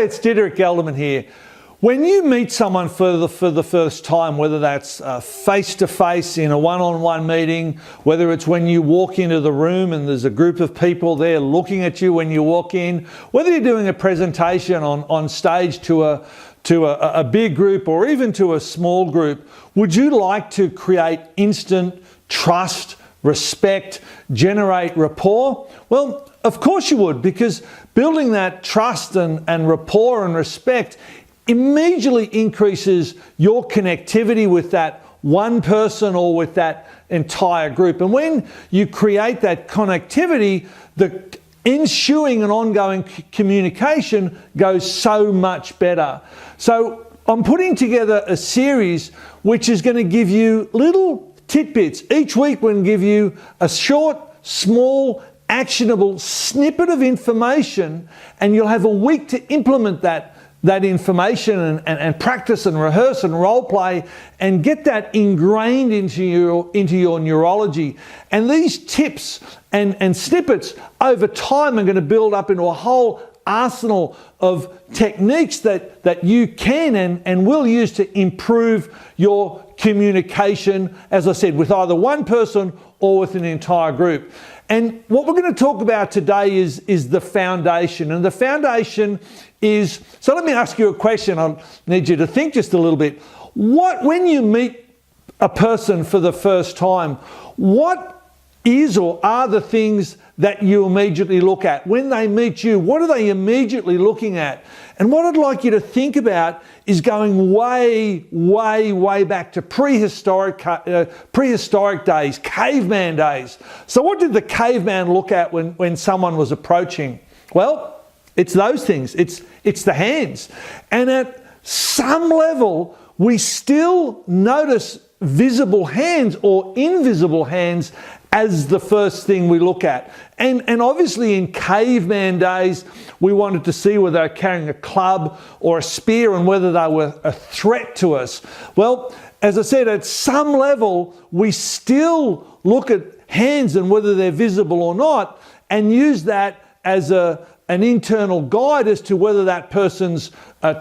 G'day, it's Diederik Gelderman here. When you meet someone for the first time, whether that's face-to-face in a one-on-one meeting, whether it's when you walk into the room and there's a group of people there looking at you when you walk in, whether you're doing a presentation on stage to a big group or even to a small group, would you like to create instant trust, respect, generate rapport? Well, of course you would, because building that trust and rapport and respect immediately increases your connectivity with that one person or with that entire group. And when you create that connectivity, the ensuing and ongoing communication goes so much better. So I'm putting together a series which is going to give you little tidbits. Each week we're going to give you a short, small, actionable snippet of information, and you'll have a week to implement that information and practice and rehearse and role play and get that ingrained into your neurology. And these tips and snippets over time are going to build up into a whole arsenal of techniques that you can and will use to improve your communication, as I said, with either one person or with an entire group. And what we're going to talk about today is the foundation. And the foundation is, so let me ask you a question. I need you to think just a little bit. When you meet a person for the first time, what is or are the things that you immediately look at? When they meet you, what are they immediately looking at? And what I'd like you to think about is going way, way, way back to prehistoric days, caveman days. So what did the caveman look at when someone was approaching? Well, it's those things. It's the hands. And at some level, we still notice visible hands or invisible hands as the first thing we look at. And obviously in caveman days, we wanted to see whether they were carrying a club or a spear and whether they were a threat to us. Well, as I said, at some level, we still look at hands and whether they're visible or not and use that as an internal guide as to whether that person's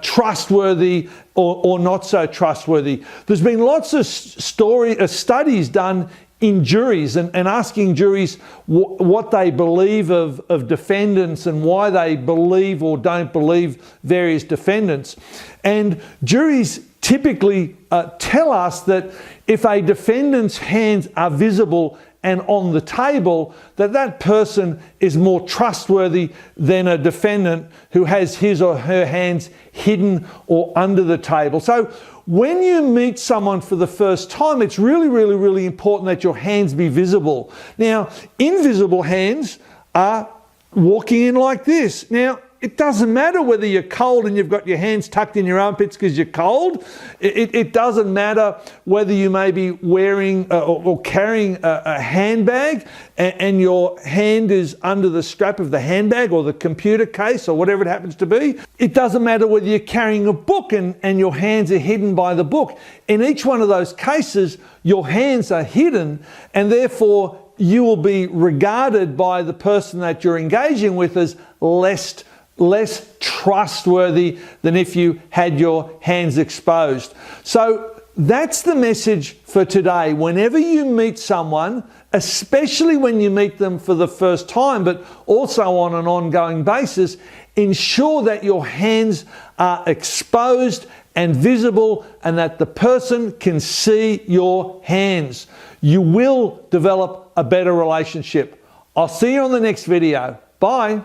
trustworthy or not so trustworthy. There's been lots of studies done in juries and asking juries what they believe of defendants and why they believe or don't believe various defendants. And juries typically tell us that if a defendant's hands are visible and on the table, that person is more trustworthy than a defendant who has his or her hands hidden or under the table. So when you meet someone for the first time, it's really, really, really important that your hands be visible. Now, invisible hands are walking in like this. Now, it doesn't matter whether you're cold and you've got your hands tucked in your armpits because you're cold. It doesn't matter whether you may be wearing or carrying a handbag and your hand is under the strap of the handbag or the computer case or whatever it happens to be. It doesn't matter whether you're carrying a book and your hands are hidden by the book. In each one of those cases, your hands are hidden and therefore you will be regarded by the person that you're engaging with as less trustworthy than if you had your hands exposed. So that's the message for today. Whenever you meet someone, especially when you meet them for the first time, but also on an ongoing basis, ensure that your hands are exposed and visible and that the person can see your hands. You will develop a better relationship. I'll see you on the next video. Bye.